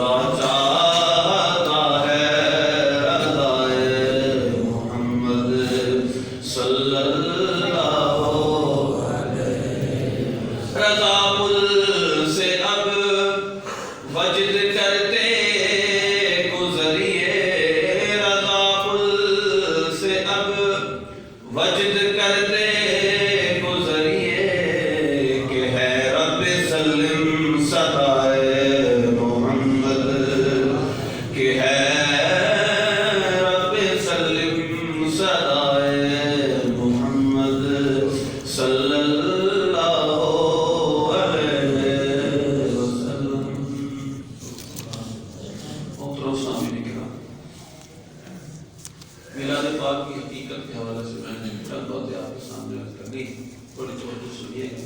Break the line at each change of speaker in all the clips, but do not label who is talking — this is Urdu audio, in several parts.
خدا چاہتا ہے رضائے محمد صلی اللہ علیہ رضا مل سے اب وجد کرتے گزریے رضا مل سے اب وجد کرتے گزریے کہ ہے رب سلم سدائے محمد کہ ہے رب سلم سدائے محمد صلی اللہ علیہ وسلم۔ محترم سامعین کرام، میلاد پاک کی حقیقت کے حوالے سے میں نے چند باتیں آپ کے سامنے رکھ کرنی، بڑی توجہ سنیے گا۔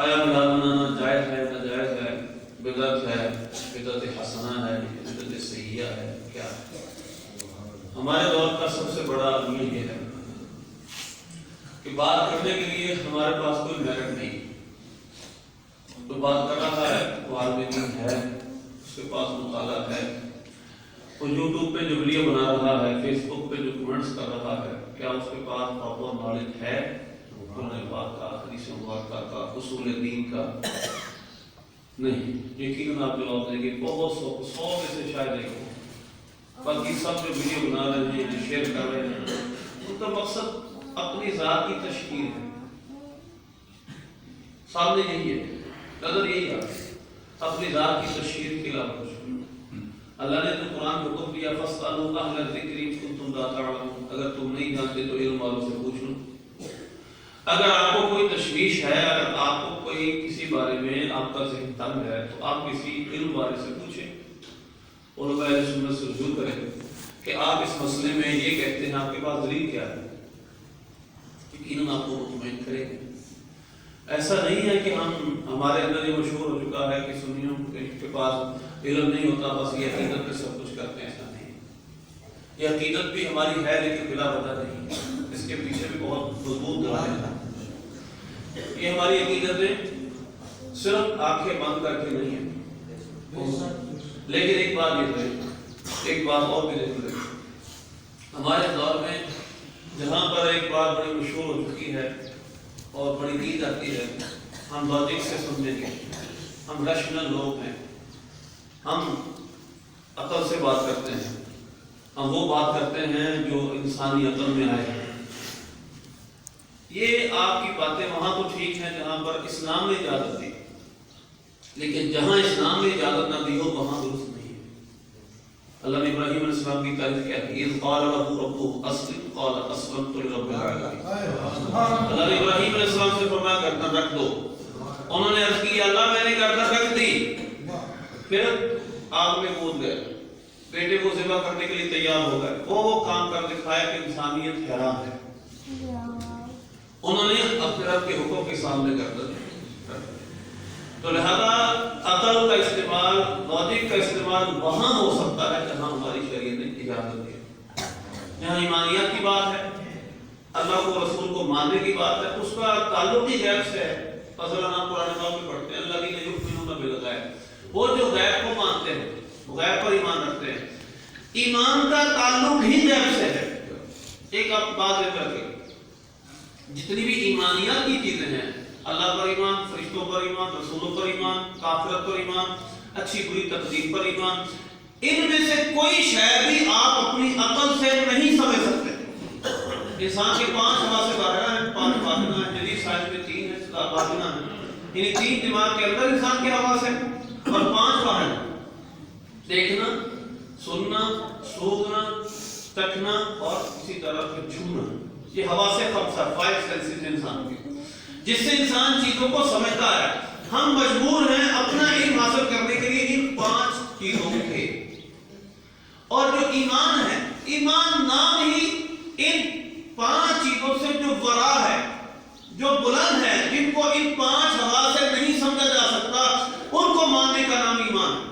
آیا میلاد منانا جائز ہے، ناجائز ہے، بدعت ہے، بدعت حسنہ ہے، بدعت سیئہ ہے، کیا ہے؟ ہمارے دور کا سب سے بڑا عمل یہ ہے کہ بات کرنے کے لیے ہمارے پاس کوئی میرٹ نہیں، تو بات کر رہا ہے وہ عالم دین ہے، اس کے پاس مطالعہ ہے، وہ یوٹیوب پہ جو ویڈیو بنا رہا ہے، فیس بک پہ جو کمنٹس کر رہا ہے، کیا اس کے پاس پراپر نالج ہے قرآن پاک کا، حدیث مبارکہ کا، اصول دین کا؟ نہیں۔ یقیناً آپ جواب دیں گے بہت سو میں سے شاید ایک ہو۔ باقی سب جو ویڈیو بنا رہے ہیں، جو شیئر کر رہے ہیں، ان کا مقصد اپنی ذات کی تشکیل ہے، سامنے یہی ہے، نظر یہی ہے، اپنی ذات کی تشکیل کے علاوہ کچھ نہیں۔ اللہ نے تو قرآن کو حکم دیا فَاسْأَلُوا أَهْلَ الذِّكْرِ إِن كُنتُمْ لَا تَعْلَمُونَ، اگر تم نہیں جانتے تو علم والوں سے پوچھ لو۔ اگر آپ کو کوئی تشویش ہے، اگر آپ کو کوئی کسی بارے میں آپ کا ذہن تنگ ہے تو آپ کسی علم والے سے پوچھیں، علماء اہل سنت سے رجوع کریں کہ آپ اس مسئلے میں یہ کہتے ہیں، آپ کے پاس دلیل کیا ہے؟ یقیناً آپ کو مطمئن کریں گے۔ ایسا نہیں ہے کہ ہمارے اندر یہ مشہور ہو چکا ہے کہ سنیوں کے پاس علم نہیں ہوتا، بس یہ عقیدت پہ سب کچھ کرتے ہیں، ایسا نہیں۔ یہ عقیدت بھی ہماری ہے لیکن بلا وجہ نہیں، اس کے پیچھے بھی بہت مضبوط دلائل ہیں۔ یہ ہماری عقیدتیں صرف آنکھیں بند کر کے نہیں ہیں، لیکن ایک بات یہ ہے، ایک بات اور بھی دیکھ لیں، ہمارے دور میں جہاں پر ایک بات بڑی مشہور ہو چکی ہے اور بڑی نیند آتی ہے، ہم لاجک سے سمجھیں گے، ہم ریشنل لوگ ہیں، ہم عقل سے بات کرتے ہیں، ہم وہ بات کرتے ہیں جو انسانی عقل میں آئے ہیں۔ یہ آپ کی باتیں وہاں تو ٹھیک ہیں جہاں پر اسلام نے اجازت دی، لیکن جہاں اسلام نے اجازت نہ دی ہو وہاں درست نہیں ہے۔ اللہ نے ابراہیم علیہ السلام کی تعریف کیا ہے؟ اذ قال له ربه اسلم قال اسلمت لرب العالمین۔ اللہ نے ابراہیم علیہ السلام سے فرمایا گردن رکھ دو، انہوں نے عرض کی اللہ میں نے گردن رکھ دی، پھر آگ میں کود گئے، بیٹے کو ذبح کرنے کے لیے تیار ہو گئے، وہ کام کر دکھایا کہ انسانیت حیران ہے۔ انہوں نے اپنے رب کے حکم کے سامنے گردن رکھ دی۔ تو لہذا عقل کا استعمال، لاجک کا استعمال وہاں ہو سکتا ہے جہاں ہماری شریعت نے اجازت دی، جہاں ایمانیات کی بات ہے، اللہ کو رسول کو ماننے کی بات ہے، اس کا تعلق ہی غیب سے ہے۔ مثلا ہم قرآن پاک میں پڑھتے ہیں الذین یؤمنون بالغیب، وہ جو غیب کو مانتے ہیں، غیب پر ایمان رکھتے ہیں، ایمان کا تعلق ہی غیب سے ہے۔ ایک آپ بات ذکر کریں، جتنی بھی ایمانیات کی چیزیں ہیں، اللہ پر ایمان، فرشتوں پر ایمان، رسولوں پر ایمان، آخرت پر ایمان، اچھی بری تقدیر پر ایمان، ان میں سے کوئی شے بھی آپ اپنی عقل سے نہیں سمجھ سکتے۔ انسان کے 5 حواس ظاہرہ ہیں، 5 باطنہ ہیں، جدید سائنس میں 3 ہیں، باطنہ ہیں، یعنی 3 دماغ کے اندر انسان کے حواس ہیں اور 5 باہر ہیں، دیکھنا، سننا، سونگنا، چکھنا اور اسی طرح سے چھونا۔ یہ حواس 5 سینسز انسان کے، جس سے انسان چیزوں کو سمجھتا ہے۔ ہم مجبور ہیں اپنا علم حاصل کرنے کے لیے ان 5 چیزوں کے، اور جو ایمان ہے، ایمان نام ہی ان 5 چیزوں سے جو ورا ہے، جو بلند ہے، جن کو ان 5 حواس سے نہیں سمجھا جا سکتا، ان کو ماننے کا نام ایمان ہے۔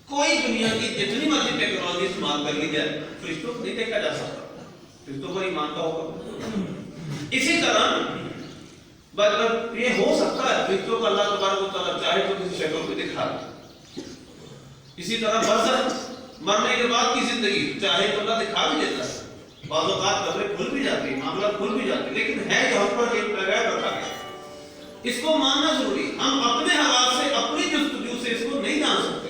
کوئی دنیا کی جتنی مرضی ٹیکنالوجی استعمال کر لی جائے، فرشتوں کو نہیں دیکھا جا سکتا، فرشتوں پر ایمان کا ہوگا۔ اسی طرح یہ ہو سکتا ہے فرشتوں کو اللہ تبارک و تعالیٰ چاہے تو کسی شکل کو دکھا دے. اسی طرح برزخ مرنے کے بعد کی زندگی چاہے تو اللہ دکھا بھی دیتا ہے. بعض اوقات قبریں کھل بھی جاتی ہیں, معاملات کھل بھی جاتے ہیں, لیکن ہے کہ ہم پر ایک غیب رکھا گیا. اس کو ماننا ضروری. ہم اپنے حواس سے, اپنی جستجو سے اس کو نہیں جان سکتے.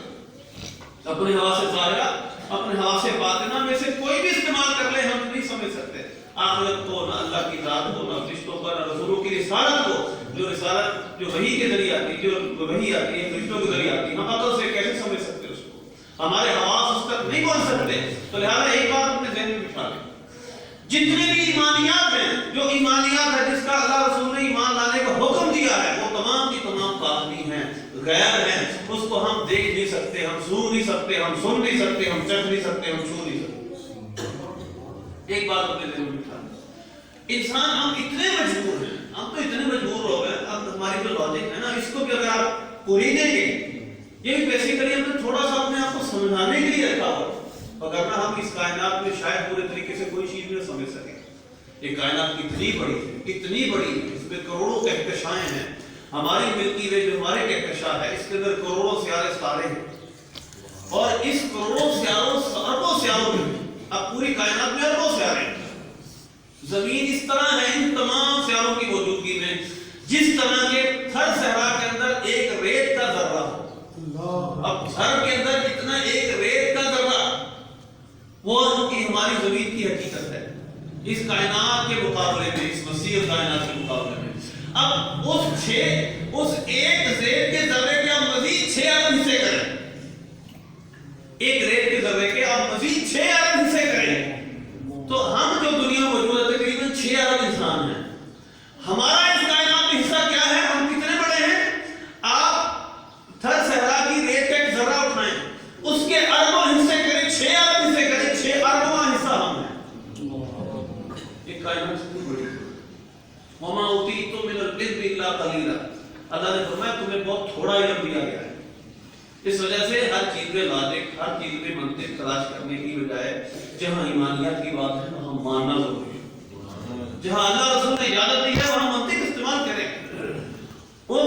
اپنے حواس سے ظاہرہ, اپنے حواس سے باطنہ میں سے کوئی بھی استعمال کر لے ہم نہیں سمجھ سکتے. آخرت کو, نہ اللہ کی ذات کو, نہ فرشتوں پر, نہ رسولوں کی رسالت کو. جو رسالت جو وحی کے ذریعے آتی ہے, جو وحی آتی ہے فرشتوں کے ذریعے آتی ہے, ہم عقل سے کیسے سمجھ سکتے اس کو؟ ہمارے حواس اس تک نہیں پہنچ سکتے. تو لہٰذا ایک بات اپنے ذہن میں بٹھا لیں, جتنے بھی ایمانیات ہیں, جو ایمانیات ہے جس کا اللہ رسول نے ایمان لانے کا حکم دیا ہے, وہ تمام کی تمام باطنی ہیں, غیب ہیں. اس کو ہم دیکھ نہیں سکتے, ہم سن نہیں سکتے, ہم سن نہیں سکتے, ہم چکھ نہیں سکتے, ہم چھو نہیں سکتے. ایک بات اپنے ذہن میں بٹھا لیں, انسان ہم اتنے مجبور ہیں, ہم تو اتنے مجبور ہو گئے. اب ہماری جو لاجک ہے نا, اس کو بھی اگر آپ پوری دیں گے, یہ بھی بیسیکلی ہم نے تھوڑا سا اپنے آپ کو سمجھانے کے لیے رکھا ہوا, وگرنہ ہم اس کائنات میں شاید پورے طریقے سے کوئی چیز نہ سمجھ سکیں. یہ کائنات اتنی بڑی ہے, اتنی بڑی ہے, اس میں کروڑوں کہکشائیں ہیں. ہماری ملکی وے جو ہمارے کہکشاں ہے, اس کے اندر کروڑوں سیارے ستارے ہیں, اور اس کروڑوں سیاروں اربوں سیاروں میں, اب پوری کائنات میں اربوں سیارے ہیں. زمین اس طرح ہے ان تمام سیاروں کی موجودگی میں جس طرح کے تھر صحرا کے اندر ایک ریت کا ذرہ ہو. اب تھر کے اندر اتنا ایک ریت کا ذرہ, وہ ہماری زمین کی حقیقت ہے اس کائنات کے مقابلے میں, اس وسیع کائنات کے مقابلے میں. اب اس ایک ریت کے ذرے کے آپ مزید 6 ارب حصے کریں, ایک ریت کے ذرے کے آپ مزید 6 ارب حصے کریں, تو ہم جو دنیا میں موجود ہے تقریباً 6 ارب انسان ہیں. ہمارا اس کائنات میں حصہ کیا ہے, ہم کتنے بڑے ہیں؟ آپ تھر صحرا کی ریت کا ایک ذرہ اٹھائیں, اس کے اربوں حصے کریں, 6 ارب حصے کریں, 6 اربواں حصہ ہم ہیں. ایک کائنات سے بڑی ہے. وما اوتیتم من العلم الا قلیلا, اللہ نے فرمایا تمہیں بہت تھوڑا علم دیا گیا ہے. اس وجہ سے ہر چیز میں لاجک, ہر چیز میں منطق تلاش کرنے کی بجائے جہاں ایمانیات کی بات ہے وہاں ماننا ضروری ہے. جہاں اللہ رسول نے اجازت دی ہے وہاں منطق استعمال کریں. وہ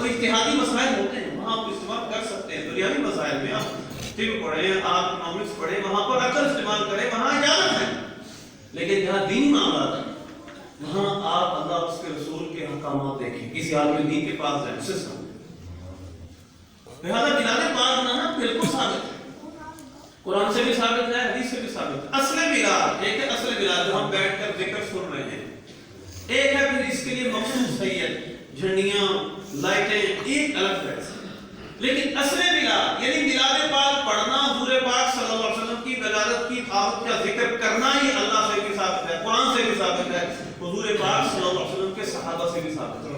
اجتہادی مسائل ہوتے ہیں, وہاں آپ استعمال کر سکتے ہیں. دنیاوی مسائل میں آپ طب پڑھیں, آپ اکنامکس پڑھیں, وہاں پر عقل استعمال کریں, وہاں اجازت ہے. لیکن جہاں دینی معاملات ہیں وہاں آپ اللہ اس کے رسول کے احکامات دیکھیں, کسی عالم دین کے پاس جائیں, اسے سمجھیں. لہذا بلال پاک نہ بالکل ثابت ہے, قرآن سے بھی ثابت ہے, حدیث سے بھی ثابت ہے. اصل بلال ایک ہے, اصل بلال جو ہم بیٹھ کر ذکر سن رہے ہیں, ایک ہے پھر اس کے لیے مخصوص سید, جھنڈیاں, لائٹیں, ایک الگ ہے. لیکن اصل بلال یعنی بلال پاک پڑھنا, حضور پاک صلی اللہ علیہ وسلم کی ولادت کی بات کا ذکر کرنا ہی اللہ سے بھی ثابت ہے, قرآن سے بھی ثابت ہے, حضور پاک صلی اللہ علیہ وسلم کے صحابہ سے بھی ثابت ہے.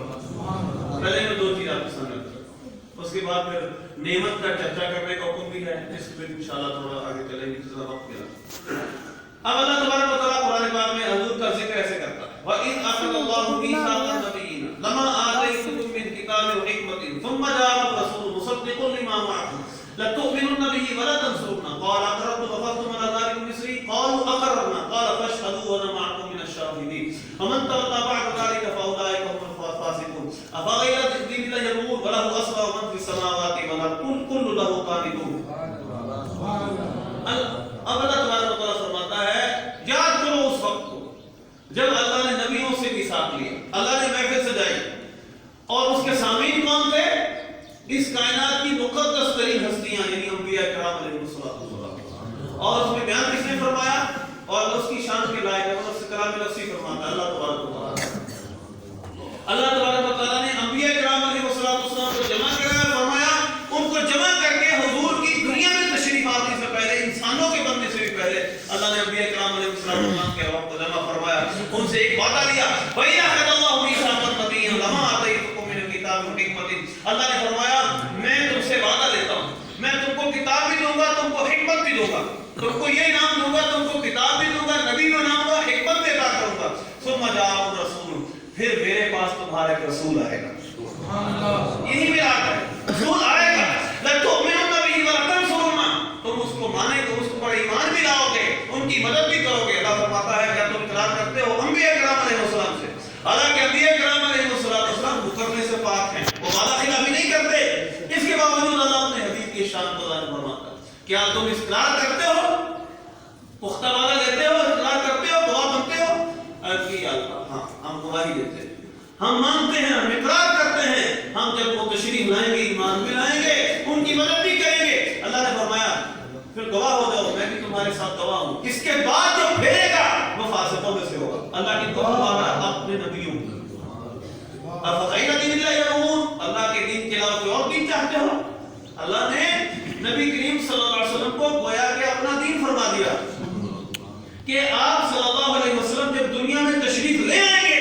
پہلے میں 2 چیز آپ کے سامنے رکھتا ہوں, اس کے بعد پھر نعمت کا چرچا کرنے کا حکم بھی ہے, اس پہ انشاءاللہ تھوڑا آگے چلیں گے, ذرا وقت ملا. اب اللہ تبارک و تعالیٰ قرآن پاک میں حضور کا ذکر ایسے کرتا ہے, وَإِذْ أَخَذَ اللَّهُ مِيثَاقَ النَّبِيِّينَ لَمَا آتَيْتُكُم مِّن كِتَابٍ وَحِكْمَةٍ ثُمَّ جَاءَكُمْ رَسُولٌ مُصَدِّقٌ لِّمَا مَعَكُمْ لَتُؤْمِنُنَّ بِهِ وَلَتَنصُرُنَّهُ قَالَ أَقْرَرْتُمْ وَأَخَذْتُمْ عَلَىٰ ذَٰلِكُمْ إِصْرِي قَالُوا أَقَرَّرْنَا قَالَ فَاشْهَدُوا وَأَنَا مَعَكُم مِّنَ الشَّاهِدِينَ فَمَن تَوَلَّىٰ بَعْدَ ذَٰلِكَ فَأُولَٰئِكَ هُمُ الْفَاسِقُونَ أَفَغَيْرَ دِينِ اللَّهِ يَبْغُونَ وَلَهُ أَسْلَمَ مَن فِي السَّمَاوَاتِ وَالْأَرْضِ كُلٌّ لَّهُ قَانِتُونَ. اب اللہ تبارک و تعالیٰ فرماتا ہے یاد کرو اس وقت کو جب اللہ نے نبیوں سے میثاق لیا, اللہ نے محفل سجائی, اور اس کے سامعین کون تھے؟ اس کائنات کی مقدس ترین ہستیاں یعنی انبیاء کرام علیہ السلام. اور اس میں بیان کس نے فرمایا اور اس کی شان کے لائق ہے, اور اس کلام نفسی فرماتا ہے اللہ تبارک و تعالیٰ. اللہ تبارک و تعالیٰ نے انبیاء کرام علیہ السلام کو جمع کرایا, فرمایا ان کو جمع کر کے حضور کی دنیا میں تشریف آنے سے پہلے, انسانوں کے بننے سے بھی پہلے اللہ نے انبیاء کرام علیہ السلام کے وقت کو جمع فرمایا, ان سے ایک وعدہ لیا, وَإِذْ أَخَذَ اللَّهُ مِيثَاقَ النَّبِيِّينَ لَمَا آتَيْتُكُم مِّنَ الْكِتَابِ وَحِكْمَةٍ. اللہ نے فرمایا میں تم سے وعدہ لیتا ہوں, میں تم کو کتاب بھی دوں گا, تم کو حکمت بھی دوں گا, تم کو یہ انعام دوں گا, تم کو کتاب بھی دوں گا, نبی بھی انعام دوں گا, حکمت بھی عطا کروں گا. ثُمَّ جَاءَكُمْ رَسُولٌ, پھر میرے پاس تمہارا ایک رسول آئے گا. یہی میرا ہے, رسول آئے گا, لَتُؤْمِنُنَّ بِهِ وَلَتَنصُرُنَّهُ, تم اس کو مانے گے, اس پر ایمان بھی لاؤ گے, ان کی مدد بھی کرو گے. اللہ فرماتا ہے کیا تم اقرار کرتے ہو انبیاء کرام علیہ السلام سے, حالانکہ انبیاء کرام علیہ السلام مکرنے سے پاک ہیں, وہ وعدہ خلافی نہیں کرتے. اس کے بعد کی شان کو بیان فرماتا ہے. کیا تم اقرار کرتے ہو؟ پختہ وعدہ دیتے ہو، اقرار کرتے ہو، گواہ بنتے ہو؟ عرض کی اللہ ہاں ہم گواہی دیتے ہیں، ہم مانتے ہیں، ہم اقرار کرتے ہیں، ہم جب وہ تشریف لائیں گے ایمان میں لائیں گے ان کی مدد بھی کریں گے. اللہ نے فرمایا پھر گواہ ہو جاؤ، میں بھی تمہارے ساتھ گواہ ہوں. اس کے بعد جو پھیرے گا وہ فاسقوں میں سے ہوگا. اللہ کی توبہ والا اپنے نبیوں اللہ کے دین کے علاوہ کوئی اور دین چاہتے ہو؟ اللہ نے نبی کریم صلی اللہ علیہ وسلم کو گویا کہ اپنا دین فرما دیا کہ آپ صلی اللہ علیہ وسلم جب دنیا میں تشریف لے آئیں گے،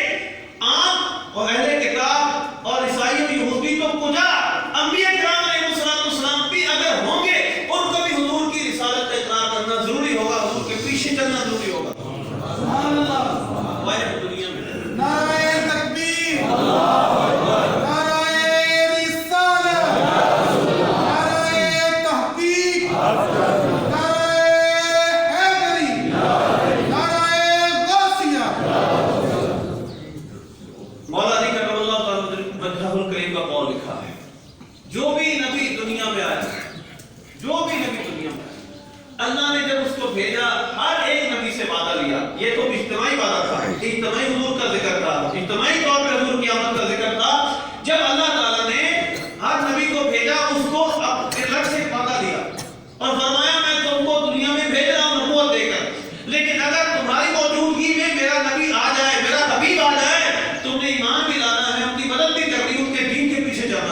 آپ اور اہل کتاب اور عیسائی اور یہودی تو کجا انبیاء کرام علیہ السلام بھی اگر ہوں گے ان کو بھی حضور کی رسالت کا اقرار کرنا ضروری ہوگا، حضور کے پیچھے چلنا ضروری ہوگا. سبحان اللہ. وائر دنیا میں نعرہ تکبیر، نعرہ رسالت، نعرہ تحقیق، نعرہ حیدری، نعرہ غوثیہ. مولا علی کرم اللہ تعالی وجہہ الکریم کا قول لکھا ہے، جو بھی نبی دنیا میں آیا، جو بھی نبی دنیا میں آیا، اللہ نے جب اس کو بھیجا ہر ایک نبی سے وعدہ لیا. یہ تو اجتماعی وعدہ تھا، اجتماعی حضور کا ذکر تھا، اجتماعی طور پہ حضور کی آمد کا ذکر تھا. جب اللہ